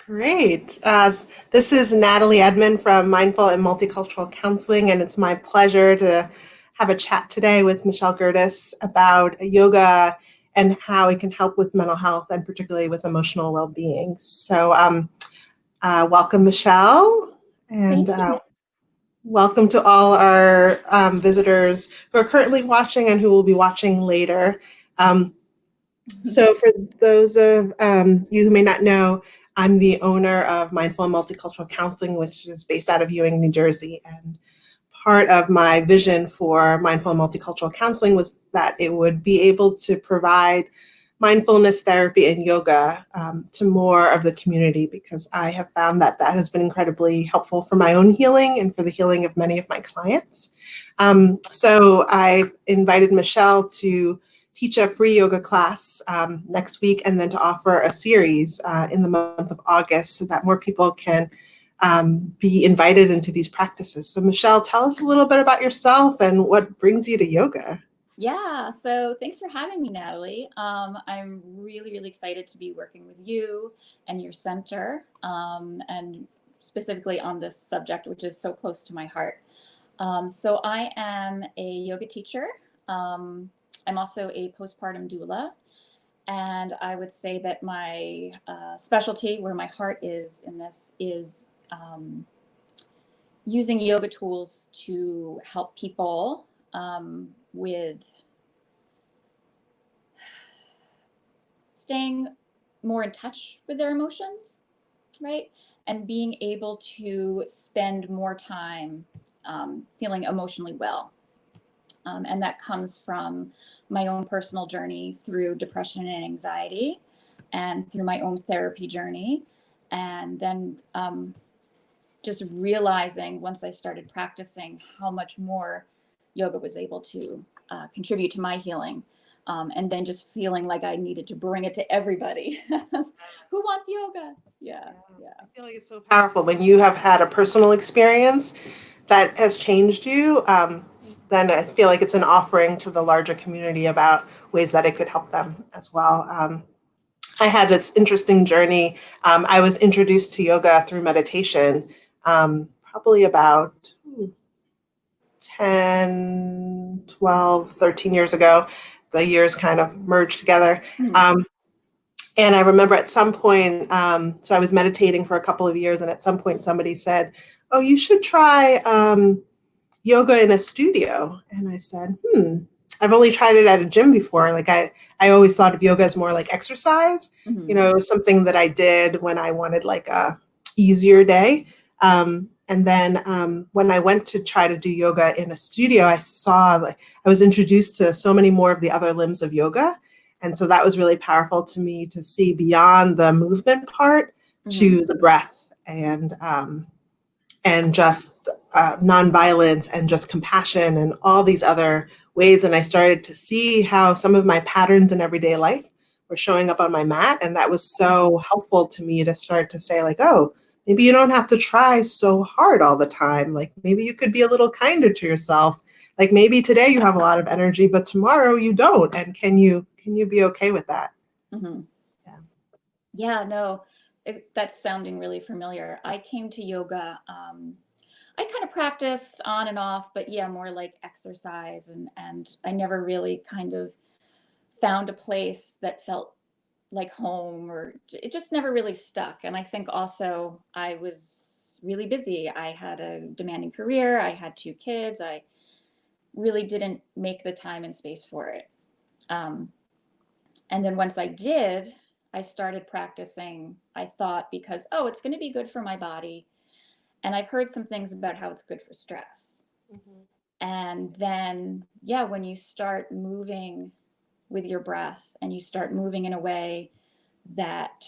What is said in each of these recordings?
Great. This is Nathalie Edmond from Mindful and Multicultural Counseling, and it's my pleasure to have a chat today with Michelle Gerdes about yoga and how it can help with mental health and particularly with emotional well-being. So welcome, Michelle, and Thank you. welcome to all our visitors who are currently watching and who will be watching later. So for those of you who may not know, I'm the owner of Mindful and Multicultural Counseling, which is based out of Ewing, New Jersey. And part of my vision for Mindful and Multicultural Counseling was that it would be able to provide mindfulness therapy and yoga to more of the community, because I have found that that has been incredibly helpful for my own healing and for the healing of many of my clients. So I invited Michelle to teach a free yoga class next week, and then to offer a series in the month of August so that more people can be invited into these practices. So Michelle, tell us a little bit about yourself and what brings you to yoga. Yeah, so thanks for having me, Natalie. I'm really excited to be working with you and your center, and specifically on this subject, which is so close to my heart. So I am a yoga teacher. I'm also a postpartum doula. And I would say that my specialty, where my heart is in this, is using yoga tools to help people with staying more in touch with their emotions, right? And being able to spend more time feeling emotionally well. And that comes from my own personal journey through depression and anxiety, and through my own therapy journey. And then just realizing once I started practicing how much more yoga was able to contribute to my healing. And then just feeling like I needed to bring it to everybody. Who wants yoga? Yeah. I feel like it's so powerful when you have had a personal experience that has changed you. Then I feel like it's an offering to the larger community about ways that it could help them as well. I had this interesting journey. I was introduced to yoga through meditation probably about 10, 12, 13 years ago. The years kind of merged together. And I remember at some point, so I was meditating for a couple of years, and at some point somebody said, "Oh, you should try yoga in a studio." And I said, I've only tried it at a gym before. Like I always thought of yoga as more like exercise. Mm-hmm. You know, it was something that I did when I wanted like a easier day. And then when I went to try to do yoga in a studio, I saw like I was introduced to so many more of the other limbs of yoga. And so that was really powerful to me to see beyond the movement part to the breath and just nonviolence and just compassion and all these other ways. And I started to see how some of my patterns in everyday life were showing up on my mat. And that was so helpful to me to start to say like, oh, maybe you don't have to try so hard all the time. Like maybe you could be a little kinder to yourself. Like maybe today you have a lot of energy, but tomorrow you don't. And can you be okay with that? Mm-hmm. Yeah, no, that's sounding really familiar. I came to yoga. I kind of practiced on and off, but yeah, more like exercise, and I never really kind of found a place that felt like home, or it just never really stuck. And I think also I was really busy. I had a demanding career. I had 2 kids. I really didn't make the time and space for it. Um, and then once I did, I started practicing, I thought, because, oh, it's going to be good for my body. And I've heard some things about how it's good for stress. And then, yeah, when you start moving with your breath and you start moving in a way that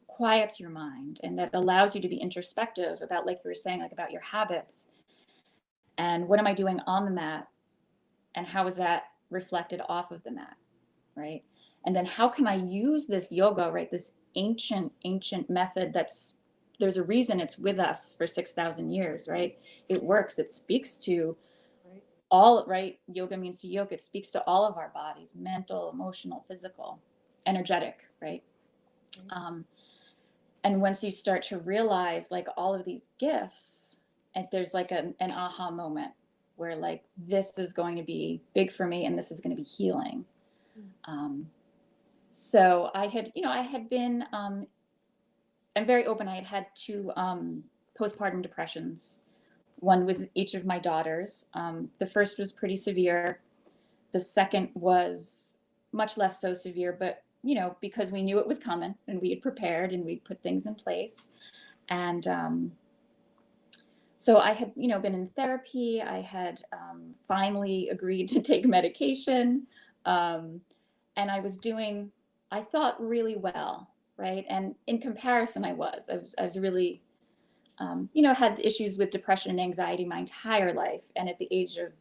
quiets your mind and that allows you to be introspective about, like you were saying, like about your habits and what am I doing on the mat and how is that reflected off of the mat, right? And then how can I use this yoga, right? This ancient method there's a reason it's with us for 6,000 years, right? It works. It speaks to all, right? Yoga means to yoke. It speaks to all of our bodies, mental, emotional, physical, energetic, right? And once you start to realize like all of these gifts, and there's like an aha moment where like this is going to be big for me and this is going to be healing. So I had, I had been, I'm very open. I had had two postpartum depressions, one with each of my daughters. The first was pretty severe. The second was much less so severe, but because we knew it was coming and we had prepared and we'd put things in place. And so I had, been in therapy. I had finally agreed to take medication. And I was doing, I thought, really well, right? And in comparison, I was really, had issues with depression and anxiety my entire life. And at the age of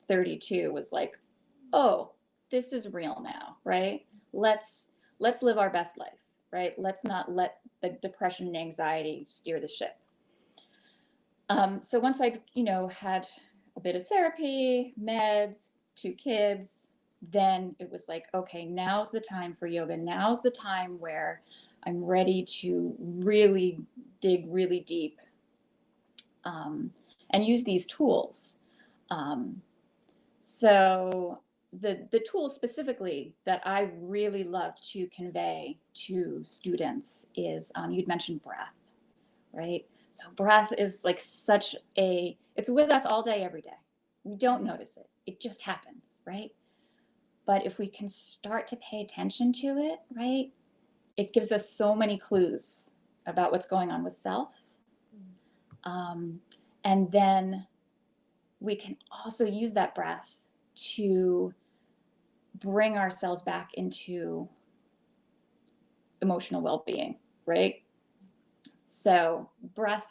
32 was like, oh, this is real now, right? Let's live our best life, right? Let's not let the depression and anxiety steer the ship. So once I, had a bit of therapy, meds, 2 kids, then it was like, okay, now's the time for yoga. Now's the time where I'm ready to really dig really deep and use these tools. So the tools specifically that I really love to convey to students is, you'd mentioned breath, right? So breath is like it's with us all day, every day. We don't notice it. It just happens, right? But if we can start to pay attention to it, right, it gives us so many clues about what's going on with self. And then we can also use that breath to bring ourselves back into emotional well-being, right? So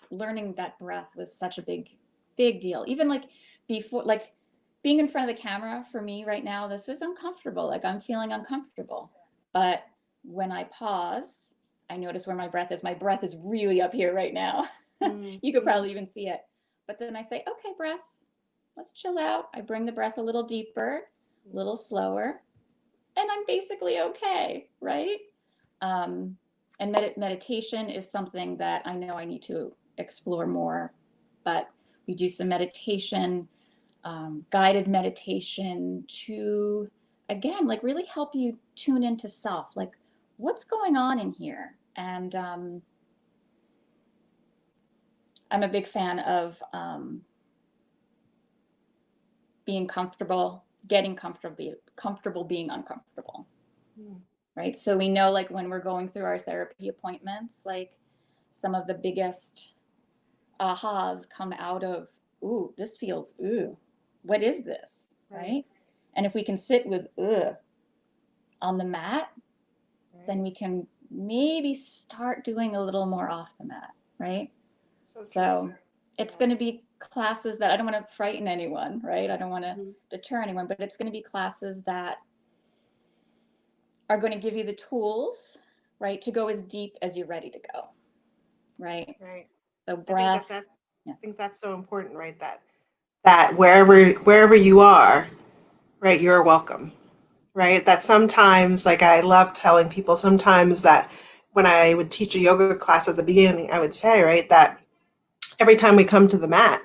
learning that breath was such a big deal. Even like before, like being in front of the camera for me right now, this is uncomfortable. Like I'm feeling uncomfortable. But when I pause, I notice where my breath is. My breath is really up here right now. You could probably even see it. But then I say, okay, breath, let's chill out. I bring the breath a little deeper, a little slower, and I'm basically okay, right? And meditation is something that I know I need to explore more, but we do some meditation, guided meditation to, again, like really help you tune into self, like what's going on in here. And I'm a big fan of being comfortable, getting comfortable being uncomfortable. Right. So we know like when we're going through our therapy appointments, like some of the biggest ahas come out of, ooh, this feels, ooh, what is this? Right. And if we can sit with, on the mat, then we can maybe start doing a little more off the mat. Right. So it's going to be classes that I don't want to frighten anyone. Right. I don't want to deter anyone, but it's going to be classes that are going to give you the tools, right, to go as deep as you're ready to go, right? Right. So breath. I think that's so important, right? That wherever you are, right, you're welcome, right? That sometimes, like I love telling people sometimes that when I would teach a yoga class at the beginning, I would say, right, that every time we come to the mat,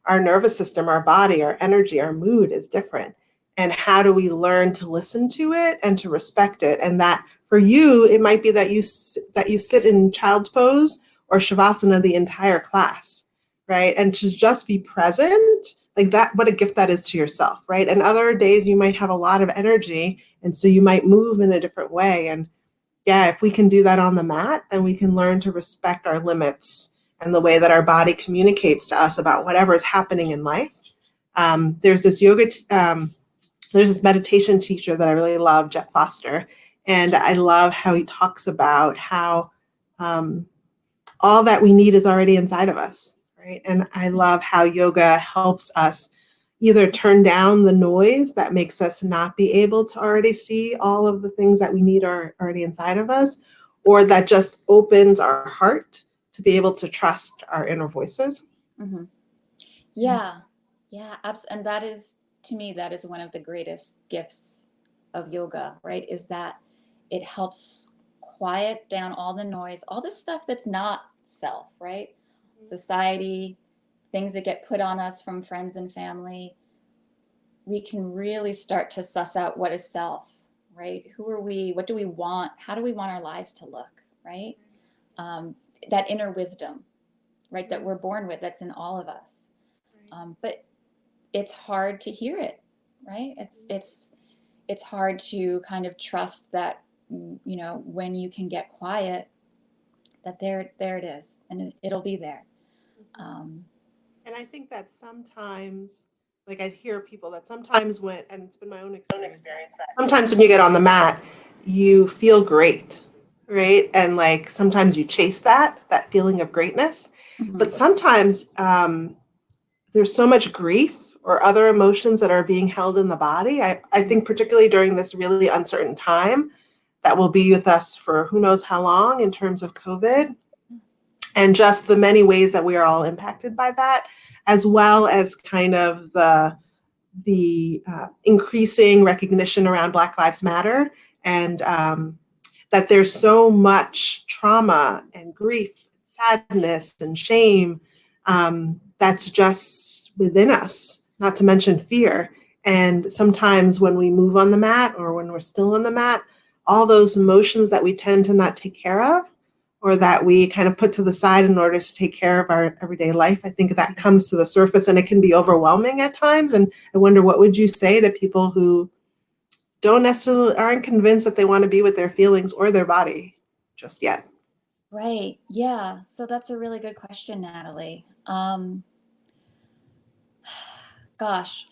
our nervous system, our body, our energy, our mood is different. And how do we learn to listen to it and to respect it? And that for you, it might be that you sit in child's pose or shavasana the entire class, right? And to just be present, like that, what a gift that is to yourself, right? And other days you might have a lot of energy, and so you might move in a different way. And yeah, if we can do that on the mat, then we can learn to respect our limits and the way that our body communicates to us about whatever is happening in life. There's this there's this meditation teacher that I really love, Jeff Foster, and I love how he talks about how all that we need is already inside of us, right? And I love how yoga helps us either turn down the noise that makes us not be able to already see all of the things that we need are already inside of us, or that just opens our heart to be able to trust our inner voices. Mm-hmm. Yeah. And that is, to me, that is one of the greatest gifts of yoga, right? Is that it helps quiet down all the noise, all the stuff that's not self, right? Society, things that get put on us from friends and family, we can really start to suss out what is self, right? Who are we? What do we want? How do we want our lives to look, right? That inner wisdom, right, that we're born with, that's in all of us. But it's hard to hear it, right? It's hard to kind of trust that, you know, when you can get quiet, that there it is, and it'll be there. And I think that sometimes, like I hear people that sometimes when, and it's been my own experience, that sometimes when you get on the mat, you feel great, right? And like sometimes you chase that feeling of greatness. But sometimes there's so much grief or other emotions that are being held in the body. I think particularly during this really uncertain time that will be with us for who knows how long in terms of COVID, and just the many ways that we are all impacted by that, as well as kind of the increasing recognition around Black Lives Matter, and that there's so much trauma and grief, sadness and shame that's just within us, not to mention fear. And sometimes when we move on the mat or when we're still on the mat, all those emotions that we tend to not take care of, or that we kind of put to the side in order to take care of our everyday life, I think that comes to the surface, and it can be overwhelming at times. And I wonder, what would you say to people who aren't convinced that they want to be with their feelings or their body just yet? Right. Yeah. So that's a really good question, Natalie. Gosh,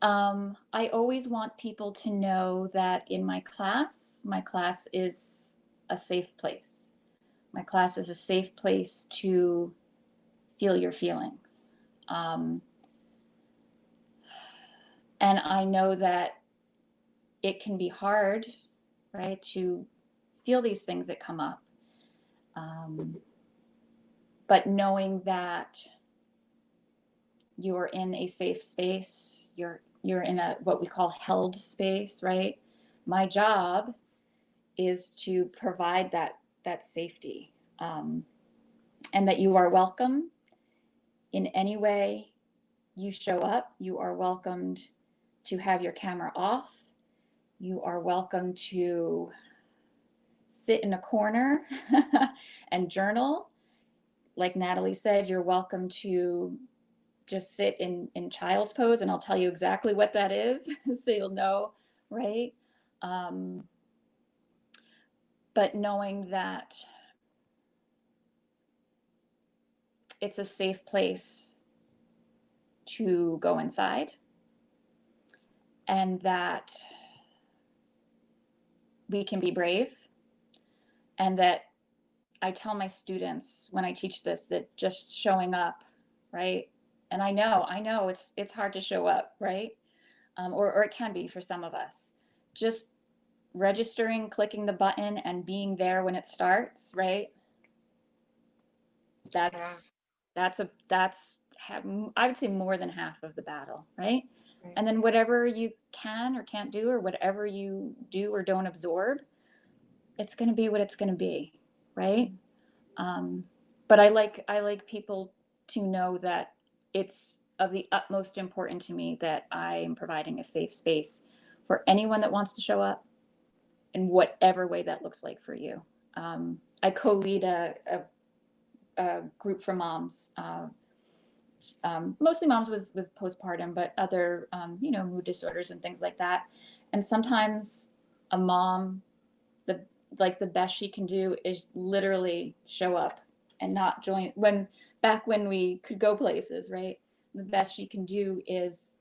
I always want people to know that in my class is a safe place. My class is a safe place to feel your feelings. And I know that it can be hard, right, to feel these things that come up. But knowing that you're in a safe space, you're in a what we call held space, right? My job is to provide that safety, and that you are welcome in any way you show up. You are welcomed to have your camera off. You are welcome to sit in a corner and journal. Like Natalie said, you're welcome to just sit in child's pose, and I'll tell you exactly what that is so you'll know, right? But knowing that it's a safe place to go inside, and that we can be brave, and that I tell my students when I teach this that just showing up, right? And I know it's hard to show up, right? Or it can be for some of us. Just registering, clicking the button, and being there when it starts, right? That's I would say more than half of the battle, right? And then whatever you can or can't do, or whatever you do or don't absorb, it's going to be what it's going to be, right? But I like people to know that it's of the utmost importance to me that I am providing a safe space for anyone that wants to show up in whatever way that looks like for you. I co-lead a group for moms, mostly moms with postpartum, but other mood disorders and things like that. And sometimes a mom, the best she can do is literally show up and not join. Back when we could go places, right? The best she can do is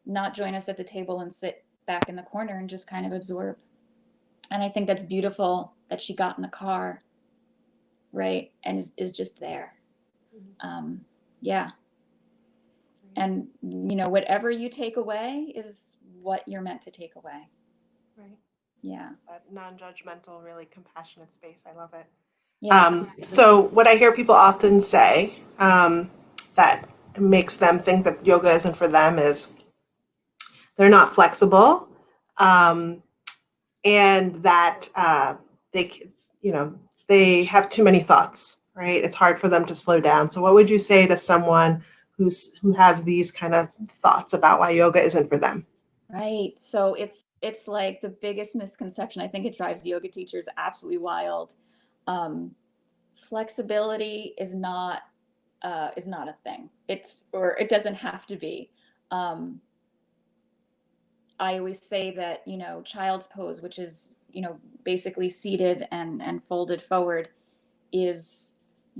not join us at the table and sit back in the corner and just kind of absorb. And I think that's beautiful that she got in the car, right, and is just there. Yeah. And whatever you take away is what you're meant to take away. Right. Yeah. That non-judgmental, really compassionate space. I love it. Yeah. So what I hear people often say that makes them think that yoga isn't for them is they're not flexible, and that they have too many thoughts, right? It's hard for them to slow down. So what would you say to someone who has these kind of thoughts about why yoga isn't for them? Right. So it's like the biggest misconception. I think it drives yoga teachers absolutely wild. Um, Flexibility is not a thing. Or it doesn't have to be. Um, I always say that, child's pose, which is, basically seated and folded forward, is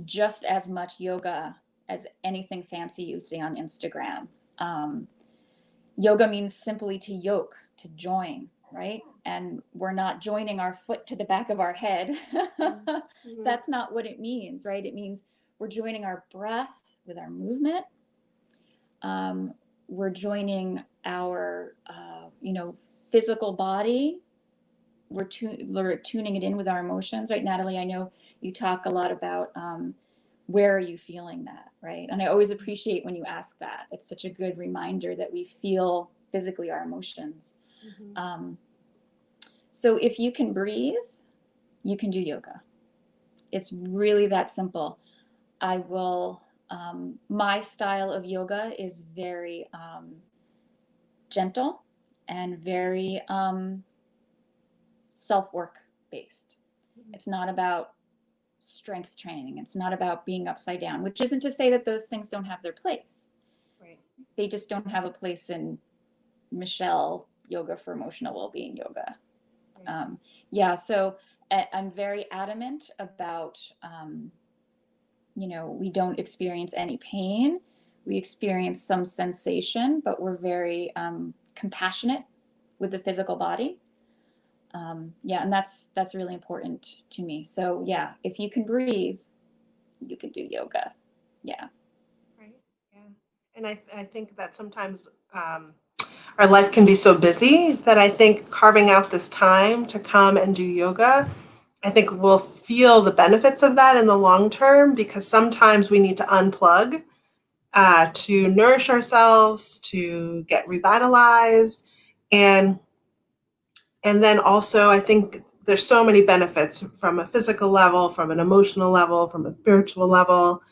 just as much yoga as anything fancy you see on Instagram. Um, Yoga means simply to yoke, to join, right? And we're not joining our foot to the back of our head. Mm-hmm. That's not what it means, right? It means we're joining our breath with our movement. Um, we're joining our, physical body. We're tuning it in with our emotions, right? Natalie, I know you talk a lot about where are you feeling that, right? And I always appreciate when you ask that. It's such a good reminder that we feel physically our emotions. Mm-hmm. So if you can breathe, you can do yoga. It's really that simple. My style of yoga is very gentle and very self work based. It's not about strength training. It's not about being upside down, which isn't to say that those things don't have their place. Right. They just don't have a place in Michelle yoga for emotional well-being yoga. Right. Yeah, so I'm very adamant about, we don't experience any pain. We experience some sensation, but we're very compassionate with the physical body. Yeah, and that's really important to me. So yeah, if you can breathe, you can do yoga. Yeah. Right. Yeah. And I think that sometimes our life can be so busy that I think carving out this time to come and do yoga, I think we'll feel the benefits of that in the long term, because sometimes we need to unplug to nourish ourselves, to get revitalized. And and then also, I think there's so many benefits from a physical level, from an emotional level, from a spiritual level.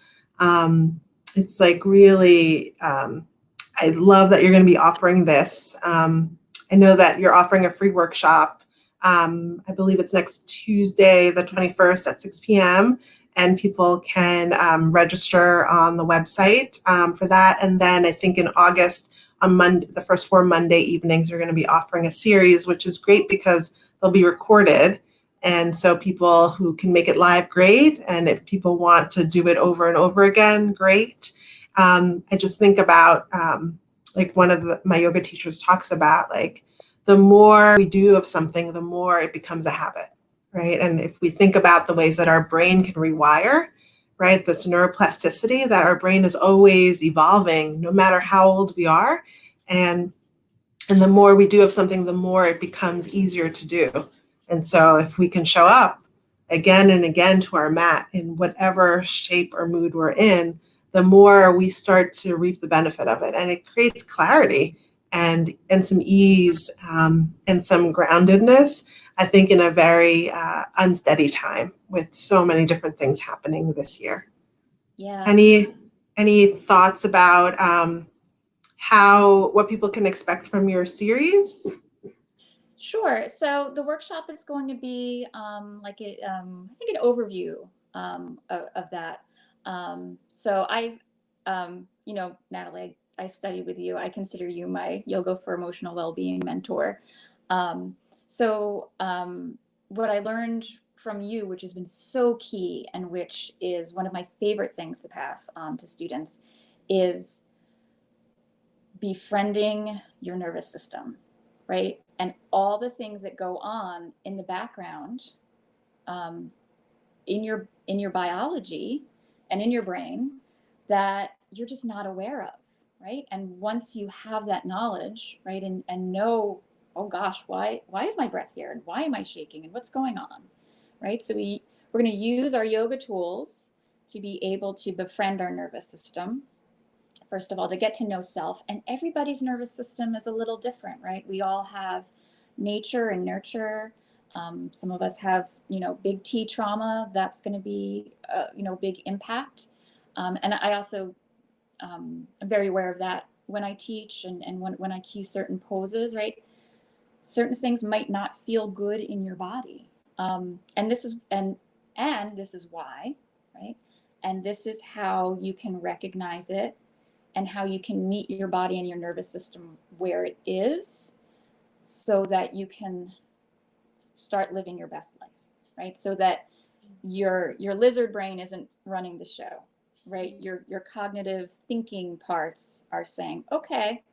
It's like really, I love that you're going to be offering this. I know that you're offering a free workshop. I believe it's next Tuesday, the 21st at 6 p.m. And people can register on the website for that. And then I think in August, on Monday, the first 4 Monday evenings, you're going to be offering a series, which is great because they'll be recorded. And so people who can make it live, great. And if people want to do it over and over again, great. I just think about like one of my yoga teachers talks about, like the more we do of something, the more it becomes a habit, right? And if we think about the ways that our brain can rewire, right, this neuroplasticity, that our brain is always evolving no matter how old we are. And and the more we do of something, the more it becomes easier to do. And so if we can show up again and again to our mat in whatever shape or mood we're in, the more we start to reap the benefit of it. And it creates clarity and some ease and some groundedness, I think, in a very unsteady time with so many different things happening this year. Yeah. Any thoughts about what people can expect from your series? Sure. So the workshop is going to be I think an overview of that. So Natalie, I studied with you. I consider you my yoga for emotional well-being mentor. Um, so what I learned from you, which has been so key and which is one of my favorite things to pass on to students, is befriending your nervous system, right? And all the things that go on in the background, um, in your biology and in your brain that you're just not aware of, right? And once you have that knowledge, right, and know, oh gosh, why is my breath here, and why am I shaking, and what's going on, right? So we're going to use our yoga tools to be able to befriend our nervous system, first of all, to get to know self. And everybody's nervous system is a little different, right? We all have nature and nurture. Some of us have, big T trauma. That's going to be, big impact. And I also am very aware of that when I teach and when I cue certain poses, right? Certain things might not feel good in your body. And this is why, right? And this is how you can recognize it and how you can meet your body and your nervous system where it is so that you can start living your best life, right? So that your lizard brain isn't running the show, right? Your cognitive thinking parts are saying, okay,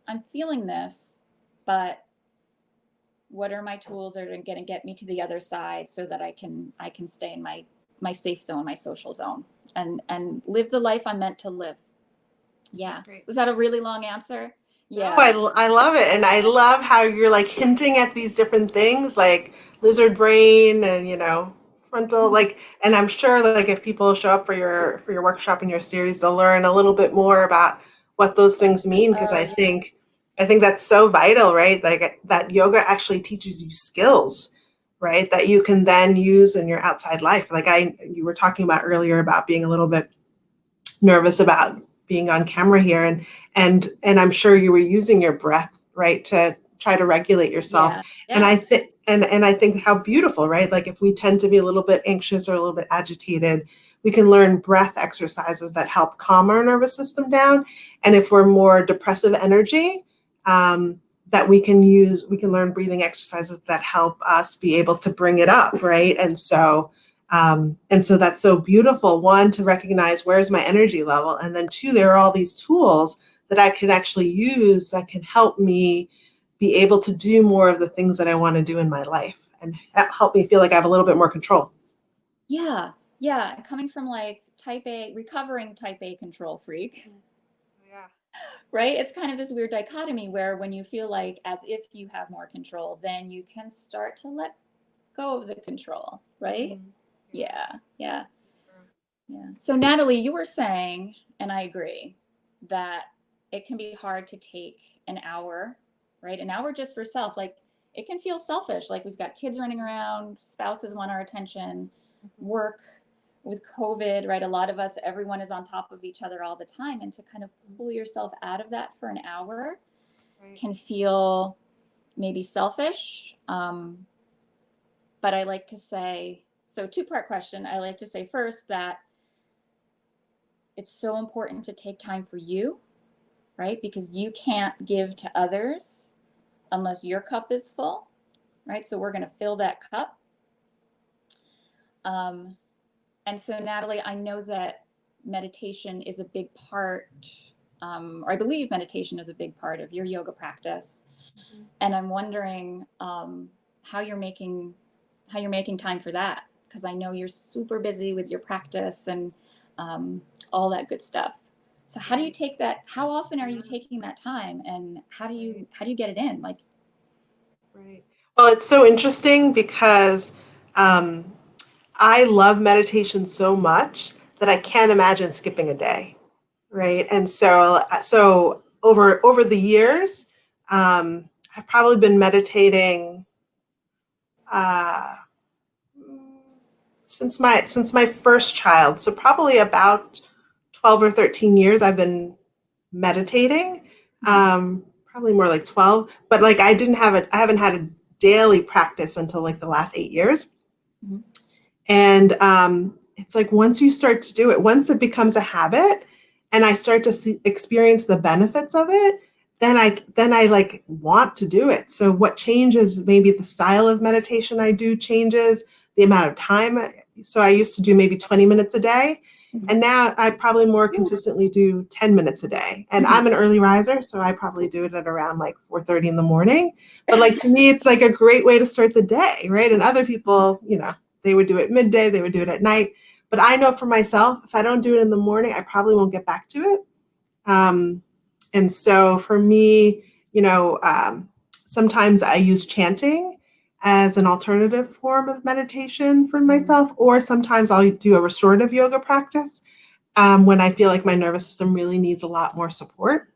I'm feeling this, but what are my tools that are going to get me to the other side so that I can stay in my safe zone, my social zone, and live the life I'm meant to live. Yeah. Was that a really long answer? Yeah. No, I love it. And I love how you're like hinting at these different things like lizard brain and, frontal, like, and I'm sure like if people show up for your workshop and your series, they'll learn a little bit more about what those things mean. Because I think that's so vital, right? Like that yoga actually teaches you skills, right? That you can then use in your outside life. Like you were talking about earlier about being a little bit nervous about being on camera here, and I'm sure you were using your breath, right, to try to regulate yourself. Yeah. And I think and I think how beautiful, right? Like if we tend to be a little bit anxious or a little bit agitated, we can learn breath exercises that help calm our nervous system down. And if we're more depressive energy, that we can learn breathing exercises that help us be able to bring it up, right? And so that's so beautiful. One, to recognize where's my energy level. And then two, there are all these tools that I can actually use that can help me be able to do more of the things that I want to do in my life and help me feel like I have a little bit more control. Yeah. Yeah. Coming from like recovering type A control freak. Yeah. Right? It's kind of this weird dichotomy where when you feel like as if you have more control, then you can start to let go of the control, right? Mm-hmm. Yeah. So Natalie, you were saying, and I agree, that it can be hard to take an hour, right? An hour just for self. Like it can feel selfish. Like we've got kids running around, spouses want our attention, work with COVID, right? A lot of us, everyone is on top of each other all the time. And to kind of pull yourself out of that for an hour can feel maybe selfish. But I like to say, so two-part question. I like to say first that it's so important to take time for you, right? Because you can't give to others unless your cup is full, right? So we're going to fill that cup. And so Natalie, I know that meditation is a big part, or I believe meditation is a big part of your yoga practice. Mm-hmm. And I'm wondering how you're making time for that, because I know you're super busy with your practice and all that good stuff. So how do you take that? How often are you taking that time, and how do you get it in? Like, right. Well, it's so interesting because I love meditation so much that I can't imagine skipping a day, right? And so over the years, I've probably been meditating since my first child. So probably about 12 or 13 years I've been meditating. Probably more like 12, but like I haven't had a daily practice until like the last 8 years. Mm-hmm. And it's like once you start to do it, once it becomes a habit and I start to experience the benefits of it, then I like want to do it. So what changes, maybe the style of meditation I do changes, the amount of time. So I used to do maybe 20 minutes a day. Mm-hmm. And now I probably more consistently do 10 minutes a day. And mm-hmm. I'm an early riser, so I probably do it at around like 4:30 in the morning. But like to me, it's like a great way to start the day, right? And other people, they would do it midday, they would do it at night. But I know for myself, if I don't do it in the morning, I probably won't get back to it. And so for me, sometimes I use chanting as an alternative form of meditation for myself, or sometimes I'll do a restorative yoga practice when I feel like my nervous system really needs a lot more support.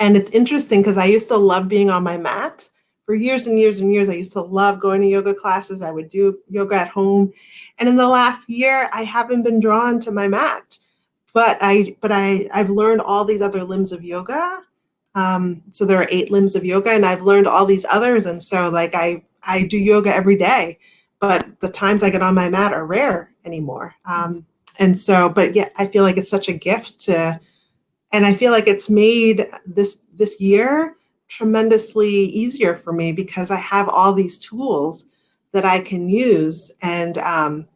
And it's interesting because I used to love being on my mat for years and years and years, I used to love going to yoga classes. I would do yoga at home. And in the last year, I haven't been drawn to my mat. I've learned all these other limbs of yoga. So there are 8 limbs of yoga, and I've learned all these others. And so like I do yoga every day, but the times I get on my mat are rare anymore. But yeah, I feel like it's such a gift and I feel like it's made this year tremendously easier for me because I have all these tools that I can use. And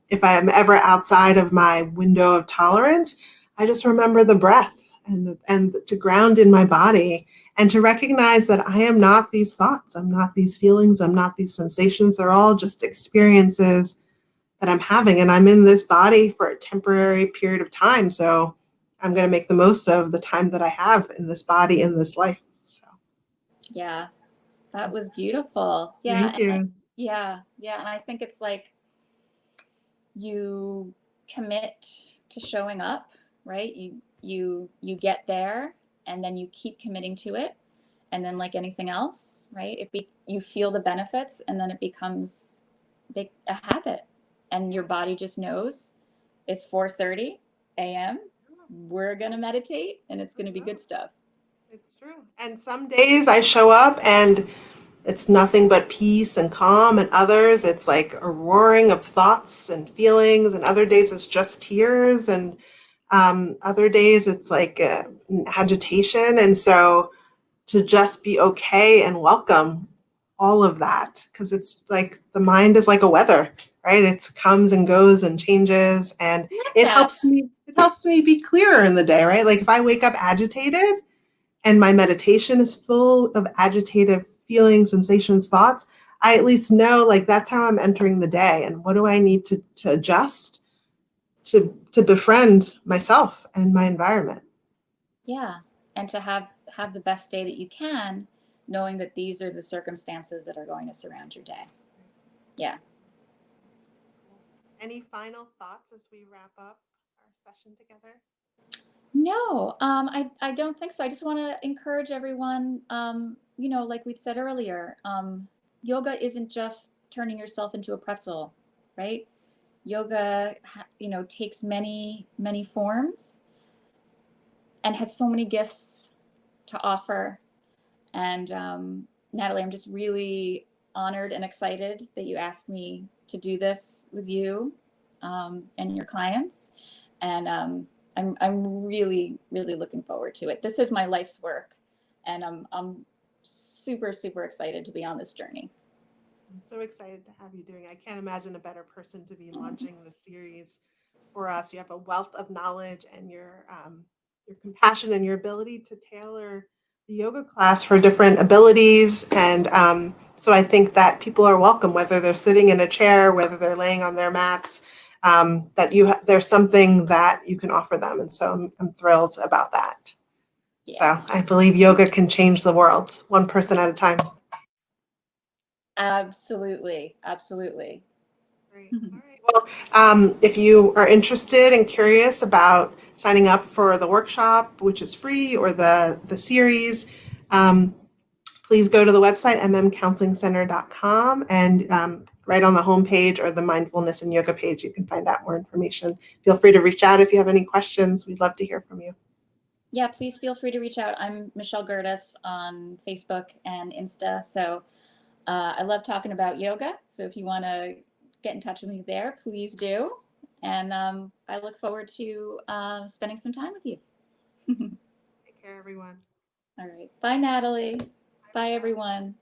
if I'm ever outside of my window of tolerance, I just remember the breath and to ground in my body and to recognize that I am not these thoughts, I'm not these feelings, I'm not these sensations. They're all just experiences that I'm having, and I'm in this body for a temporary period of time. So I'm going to make the most of the time that I have in this body, in this life. So Yeah, that was beautiful. Yeah. thank you. Yeah. And I think it's like you commit to showing up, right? You get there and then you keep committing to it. And then like anything else, right? You feel the benefits and then it becomes a habit. And your body just knows it's 4:30 a.m. We're going to meditate and it's going to be good stuff. It's true. And some days I show up and it's nothing but peace and calm, and others it's like a roaring of thoughts and feelings, and other days it's just tears, and other days it's like an agitation. And so to just be okay and welcome all of that, because it's like the mind is like a weather, right? It comes and goes and changes, and it helps me be clearer in the day, right? Like if I wake up agitated and my meditation is full of agitated feelings, sensations, thoughts, I at least know like that's how I'm entering the day, and what do I need to adjust to befriend myself and my environment. Yeah. And to have the best day that you can, knowing that these are the circumstances that are going to surround your day. Yeah. Any final thoughts as we wrap up our session together? No, I don't think so. I just want to encourage everyone, like we said earlier, yoga isn't just turning yourself into a pretzel, right? Yoga, takes many, many forms and has so many gifts to offer. And Natalie, I'm just really honored and excited that you asked me to do this with you and your clients. And I'm really, really looking forward to it. This is my life's work, and I'm super, super excited to be on this journey. I'm so excited to have you doing it. I can't imagine a better person to be launching the series for us. You have a wealth of knowledge, and your compassion and your ability to tailor the yoga class for different abilities. And so I think that people are welcome, whether they're sitting in a chair, whether they're laying on their mats, there's something that you can offer them. And so I'm thrilled about that. Yeah. So I believe yoga can change the world, one person at a time. Absolutely. Absolutely. Great. All right. Well, if you are interested and curious about signing up for the workshop, which is free, or the series, please go to the website, mmcounselingcenter.com, and right on the homepage or the mindfulness and yoga page, you can find out more information. Feel free to reach out if you have any questions. We'd love to hear from you. Yeah, please feel free to reach out. I'm Michelle Gerdes on Facebook and Insta. So I love talking about yoga. So if you want to get in touch with me there, please do. And I look forward to spending some time with you. Take care, everyone. All right. Bye, Natalie. Bye, Michelle. everyone.